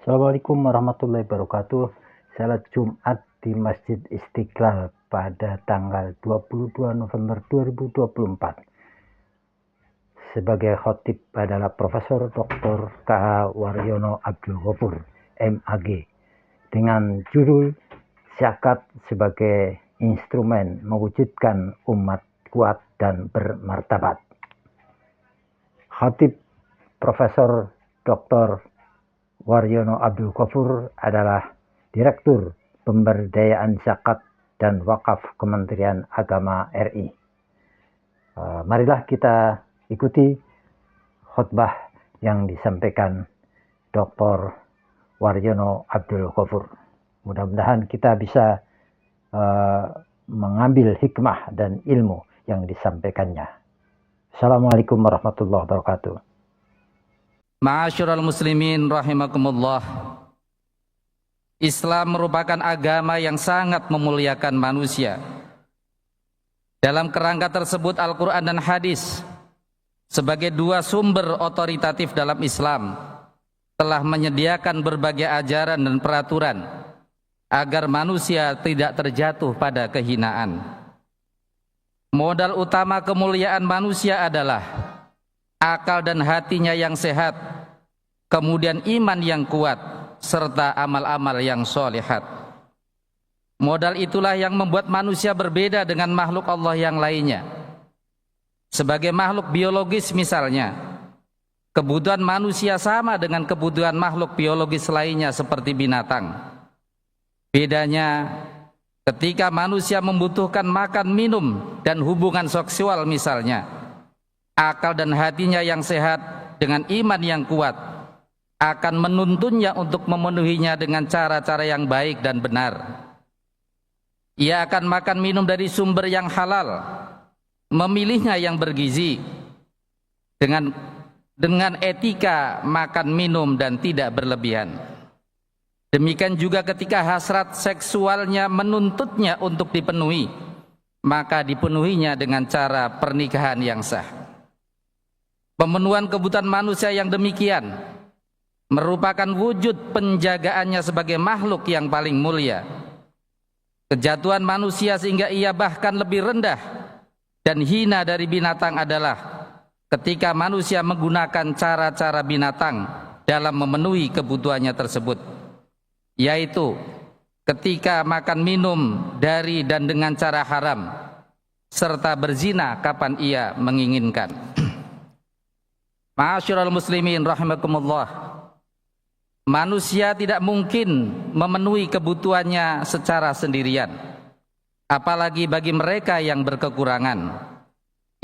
Assalamualaikum warahmatullahi wabarakatuh. Salat Jumat di Masjid Istiqlal pada tanggal 22 November 2024. Sebagai khotib adalah Profesor Dr. K.H. Waryono Abdul Ghafur, MAG, dengan judul Zakat sebagai instrumen mewujudkan umat kuat dan bermartabat. Khotib Profesor Dr. Waryono Abdul Ghafur adalah Direktur Pemberdayaan Zakat dan Wakaf Kementerian Agama RI. Marilah kita ikuti khutbah yang disampaikan Dr. Waryono Abdul Ghafur. Mudah-mudahan kita bisa mengambil hikmah dan ilmu yang disampaikannya. Assalamualaikum warahmatullahi wabarakatuh. Ma'asyiral muslimin rahimakumullah. Islam merupakan agama yang sangat memuliakan manusia. Dalam kerangka tersebut Al-Quran dan hadis sebagai dua sumber otoritatif dalam Islam telah menyediakan berbagai ajaran dan peraturan agar manusia tidak terjatuh pada kehinaan. Modal utama kemuliaan manusia adalah akal dan hatinya yang sehat, kemudian iman yang kuat, serta amal-amal yang sholihat. Modal itulah yang membuat manusia berbeda dengan makhluk Allah yang lainnya. Sebagai makhluk biologis misalnya, kebutuhan manusia sama dengan kebutuhan makhluk biologis lainnya seperti binatang. Bedanya, ketika manusia membutuhkan makan, minum, dan hubungan seksual misalnya, akal dan hatinya yang sehat dengan iman yang kuat akan menuntunnya untuk memenuhinya dengan cara-cara yang baik dan benar. Ia akan makan minum dari sumber yang halal, memilihnya yang bergizi, dengan etika makan minum dan tidak berlebihan. Demikian juga ketika hasrat seksualnya menuntutnya untuk dipenuhi, maka dipenuhinya dengan cara pernikahan yang sah. Pemenuhan kebutuhan manusia yang demikian merupakan wujud penjagaannya sebagai makhluk yang paling mulia. Kejatuhan manusia sehingga ia bahkan lebih rendah dan hina dari binatang adalah ketika manusia menggunakan cara-cara binatang dalam memenuhi kebutuhannya tersebut, yaitu ketika makan minum dari dan dengan cara haram, serta berzina kapan ia menginginkan. Ma'asyiral muslimin rahimakumullah. Manusia tidak mungkin memenuhi kebutuhannya secara sendirian, apalagi bagi mereka yang berkekurangan.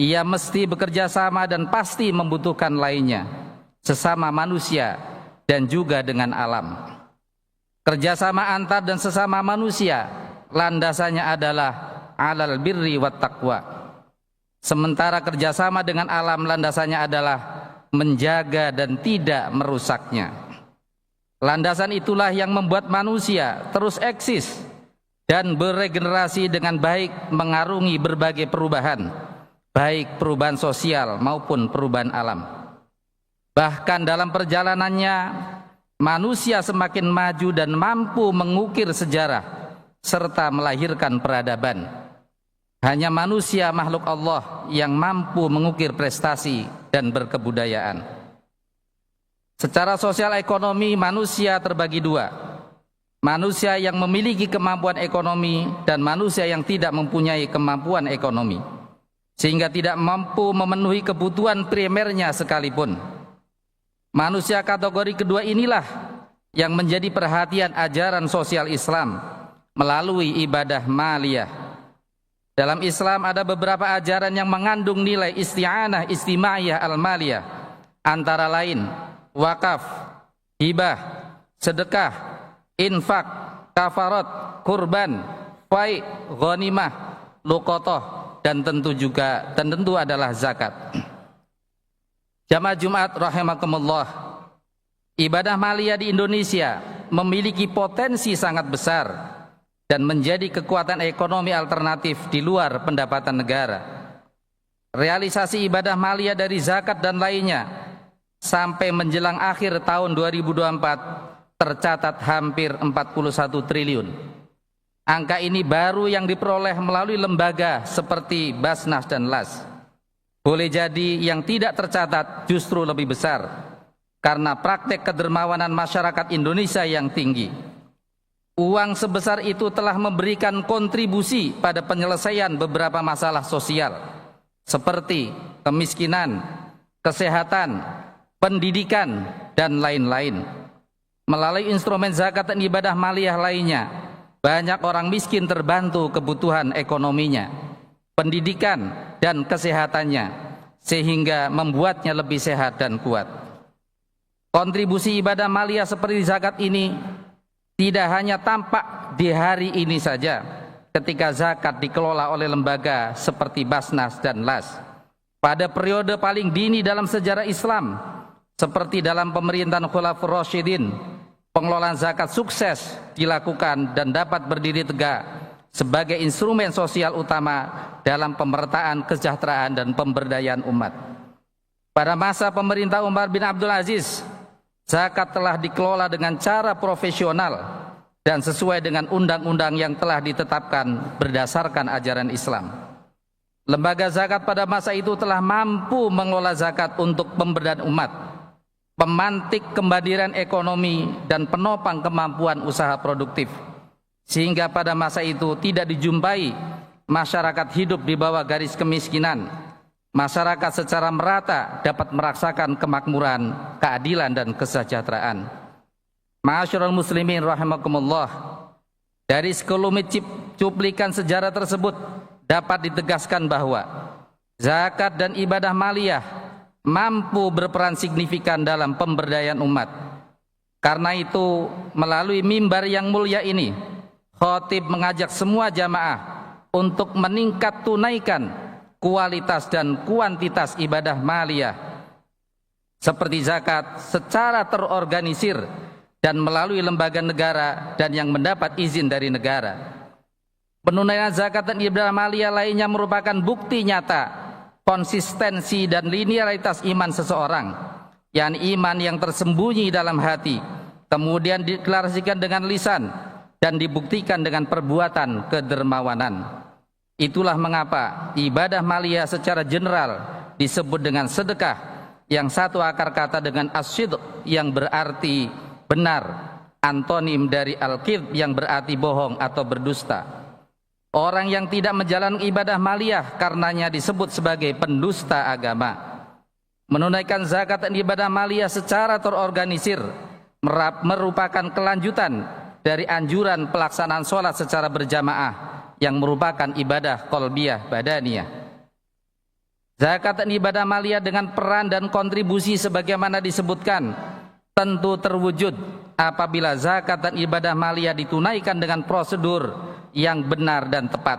Ia mesti bekerja sama dan pasti membutuhkan lainnya, sesama manusia dan juga dengan alam. Kerjasama antar dan sesama manusia landasannya adalah alal birri wat taqwa. Sementara kerjasama dengan alam landasannya adalah menjaga dan tidak merusaknya. Landasan itulah yang membuat manusia terus eksis dan beregenerasi dengan baik, mengarungi berbagai perubahan, baik perubahan sosial maupun perubahan alam. Bahkan dalam perjalanannya, manusia semakin maju dan mampu mengukir sejarah serta melahirkan peradaban. Hanya manusia makhluk Allah yang mampu mengukir prestasi dan berkebudayaan. Secara sosial ekonomi manusia terbagi dua. Manusia yang memiliki kemampuan ekonomi dan manusia yang tidak mempunyai kemampuan ekonomi, sehingga tidak mampu memenuhi kebutuhan primernya sekalipun. Manusia kategori kedua inilah yang menjadi perhatian ajaran sosial Islam melalui ibadah maliyah. Dalam Islam ada beberapa ajaran yang mengandung nilai isti'anah istimaiyah al-maliyah, antara lain wakaf, hibah, sedekah, infak, kafarat, kurban, fai, ghanimah, luqatah, dan tentu adalah zakat. Jamaah Jumat rahimakumullah, ibadah maliyah di Indonesia memiliki potensi sangat besar dan menjadi kekuatan ekonomi alternatif di luar pendapatan negara. Realisasi ibadah maliyah dari zakat dan lainnya sampai menjelang akhir tahun 2024 tercatat hampir 41 triliun. Angka ini baru yang diperoleh melalui lembaga seperti Basnas dan LAS. Boleh jadi yang tidak tercatat justru lebih besar karena praktek kedermawanan masyarakat Indonesia yang tinggi. Uang sebesar itu telah memberikan kontribusi pada penyelesaian beberapa masalah sosial seperti kemiskinan, kesehatan, pendidikan, dan lain-lain. Melalui instrumen zakat dan ibadah maliyah lainnya, banyak orang miskin terbantu kebutuhan ekonominya, pendidikan, dan kesehatannya, sehingga membuatnya lebih sehat dan kuat. Kontribusi ibadah maliyah seperti zakat ini tidak hanya tampak di hari ini saja ketika zakat dikelola oleh lembaga seperti Basnas dan LAS. Pada periode paling dini dalam sejarah Islam, seperti dalam pemerintahan Khulafaur Rasyidin, pengelolaan zakat sukses dilakukan dan dapat berdiri tegak sebagai instrumen sosial utama dalam pemerataan kesejahteraan dan pemberdayaan umat. Pada masa pemerintah Umar bin Abdul Aziz, zakat telah dikelola dengan cara profesional dan sesuai dengan undang-undang yang telah ditetapkan berdasarkan ajaran Islam. Lembaga zakat pada masa itu telah mampu mengelola zakat untuk pemberdayaan umat, pemantik kemandirian ekonomi, dan penopang kemampuan usaha produktif, sehingga pada masa itu tidak dijumpai masyarakat hidup di bawah garis kemiskinan. Masyarakat secara merata dapat merasakan kemakmuran, keadilan, dan kesejahteraan. Ma'asyiral muslimin rahimakumullah, dari sekelumit cuplikan sejarah tersebut dapat ditegaskan bahwa zakat dan ibadah maliyah mampu berperan signifikan dalam pemberdayaan umat. Karena itu, melalui mimbar yang mulia ini, khatib mengajak semua jamaah untuk meningkat tunaikan kualitas dan kuantitas ibadah maliyah seperti zakat secara terorganisir dan melalui lembaga negara dan yang mendapat izin dari negara. Penunaian zakat dan ibadah maliyah lainnya merupakan bukti nyata konsistensi dan linearitas iman seseorang, yakni iman yang tersembunyi dalam hati, kemudian dideklarasikan dengan lisan dan dibuktikan dengan perbuatan kedermawanan. Itulah mengapa ibadah maliyah secara general disebut dengan sedekah, yang satu akar kata dengan as-sidq yang berarti benar, antonim dari al-kidb yang berarti bohong atau berdusta. Orang yang tidak menjalankan ibadah maliyah karenanya disebut sebagai pendusta agama. Menunaikan zakat dan ibadah maliyah secara terorganisir merupakan kelanjutan dari anjuran pelaksanaan sholat secara berjamaah yang merupakan ibadah qalbiyah badaniyah. Zakat dan ibadah maliyah dengan peran dan kontribusi sebagaimana disebutkan tentu terwujud apabila zakat dan ibadah maliyah ditunaikan dengan prosedur yang benar dan tepat.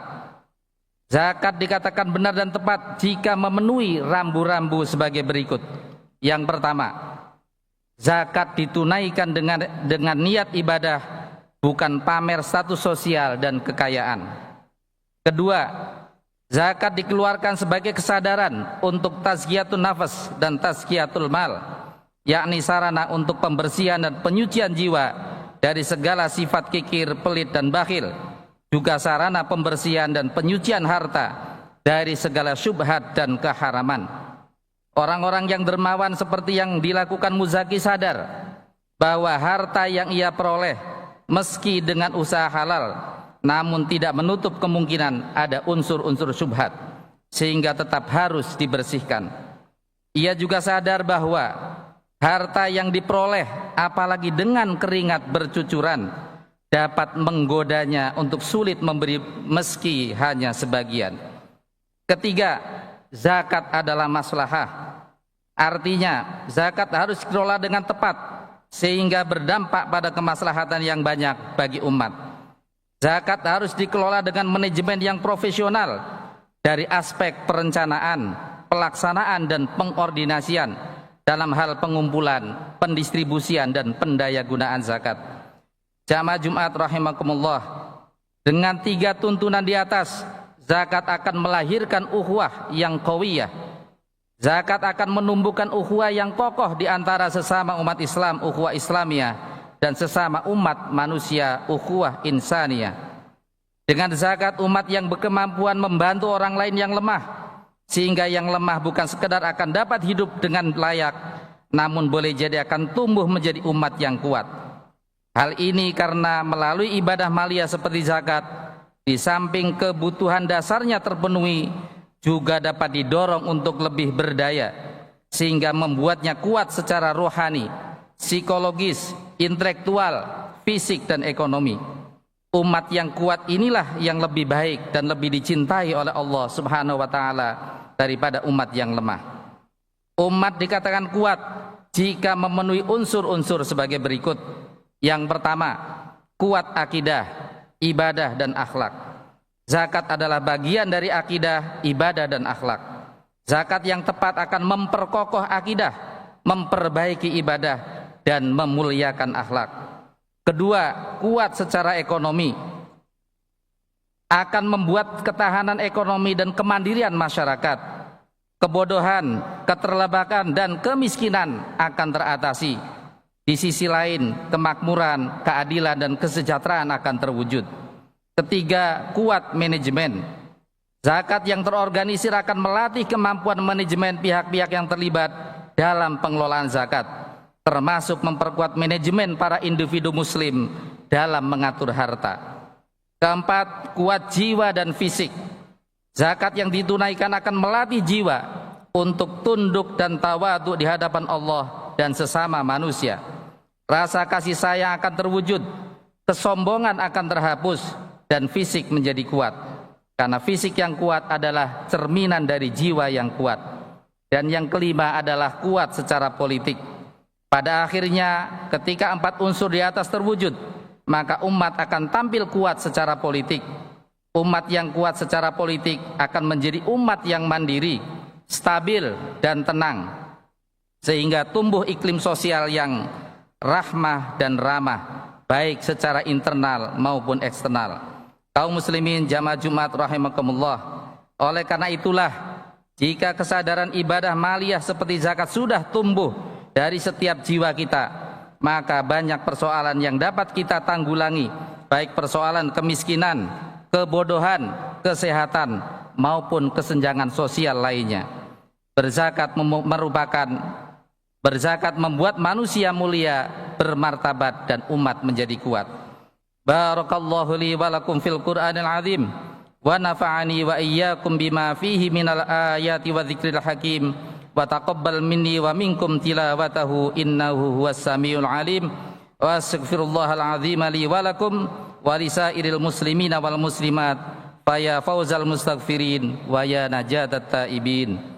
Zakat dikatakan benar dan tepat jika memenuhi rambu-rambu sebagai berikut. Yang pertama, zakat ditunaikan dengan niat ibadah, bukan pamer status sosial dan kekayaan. Kedua, zakat dikeluarkan sebagai kesadaran untuk tazkiyatun nafas dan tazkiyatul mal, yakni sarana untuk pembersihan dan penyucian jiwa dari segala sifat kikir, pelit, dan bakhil, juga sarana pembersihan dan penyucian harta dari segala syubhat dan keharaman. Orang-orang yang dermawan seperti yang dilakukan Muzaki sadar bahwa harta yang ia peroleh meski dengan usaha halal, namun tidak menutup kemungkinan ada unsur-unsur syubhat, sehingga tetap harus dibersihkan. Ia juga sadar bahwa harta yang diperoleh, apalagi dengan keringat bercucuran, dapat menggodanya untuk sulit memberi meski hanya sebagian. Ketiga, zakat adalah maslahah. Artinya, zakat harus dikelola dengan tepat, sehingga berdampak pada kemaslahatan yang banyak bagi umat. Zakat harus dikelola dengan manajemen yang profesional dari aspek perencanaan, pelaksanaan, dan pengordinasian dalam hal pengumpulan, pendistribusian, dan pendayagunaan zakat. Jamaah Jumat rahimakumullah, dengan 3 tuntunan di atas, zakat akan melahirkan ukhuwah yang qawiyah. Zakat akan menumbuhkan ukhuwah yang kokoh di antara sesama umat Islam, ukhuwah Islamiyah, dan sesama umat manusia ukhuwah insaniyah. Dengan zakat umat yang berkemampuan membantu orang lain yang lemah, sehingga yang lemah bukan sekedar akan dapat hidup dengan layak, namun boleh jadi akan tumbuh menjadi umat yang kuat. Hal ini karena melalui ibadah maliyah seperti zakat, di samping kebutuhan dasarnya terpenuhi, juga dapat didorong untuk lebih berdaya, sehingga membuatnya kuat secara rohani, psikologis, intelektual, fisik, dan ekonomi. Umat yang kuat inilah yang lebih baik dan lebih dicintai oleh Allah Subhanahu wa Ta'ala daripada umat yang lemah. Umat dikatakan kuat jika memenuhi unsur-unsur sebagai berikut. Yang pertama, kuat akidah, ibadah, dan akhlak. Zakat adalah bagian dari akidah, ibadah, dan akhlak. Zakat yang tepat akan memperkokoh akidah, memperbaiki ibadah, dan memuliakan akhlak. Kedua, kuat secara ekonomi. Akan membuat ketahanan ekonomi dan kemandirian masyarakat. Kebodohan, keterlebakan, dan kemiskinan akan teratasi. Di sisi lain, kemakmuran, keadilan, dan kesejahteraan akan terwujud. Ketiga, kuat manajemen. Zakat yang terorganisir akan melatih kemampuan manajemen pihak-pihak yang terlibat dalam pengelolaan zakat, termasuk memperkuat manajemen para individu muslim dalam mengatur harta. Keempat, kuat jiwa dan fisik. Zakat yang ditunaikan akan melatih jiwa untuk tunduk dan tawadhu di hadapan Allah dan sesama manusia. Rasa kasih sayang akan terwujud, kesombongan akan terhapus, dan fisik menjadi kuat. Karena fisik yang kuat adalah cerminan dari jiwa yang kuat. Dan yang kelima adalah kuat secara politik. Pada akhirnya, ketika 4 unsur di atas terwujud, maka umat akan tampil kuat secara politik. Umat yang kuat secara politik akan menjadi umat yang mandiri, stabil, dan tenang, sehingga tumbuh iklim sosial yang rahmah dan ramah, baik secara internal maupun eksternal. Kaum muslimin jamaah Jumat rahimakumullah. Oleh karena itulah, jika kesadaran ibadah maliyah seperti zakat sudah tumbuh dari setiap jiwa kita, maka banyak persoalan yang dapat kita tanggulangi, baik persoalan kemiskinan, kebodohan, kesehatan, maupun kesenjangan sosial lainnya. Berzakat membuat manusia mulia, bermartabat, dan umat menjadi kuat. Barakallahu li wa lakum fil Qur'anil azim wa nafa'ani wa iyyakum bima fihi minal ayati wa dzikril hakim wa taqabbal minni wa minkum tilawatahu innahu huwas samiul alim wa astaghfirullahal azim li wa lakum wa lisairil muslimina wal muslimat fa ya fauzal mustaghfirin wa ya najatat taibin.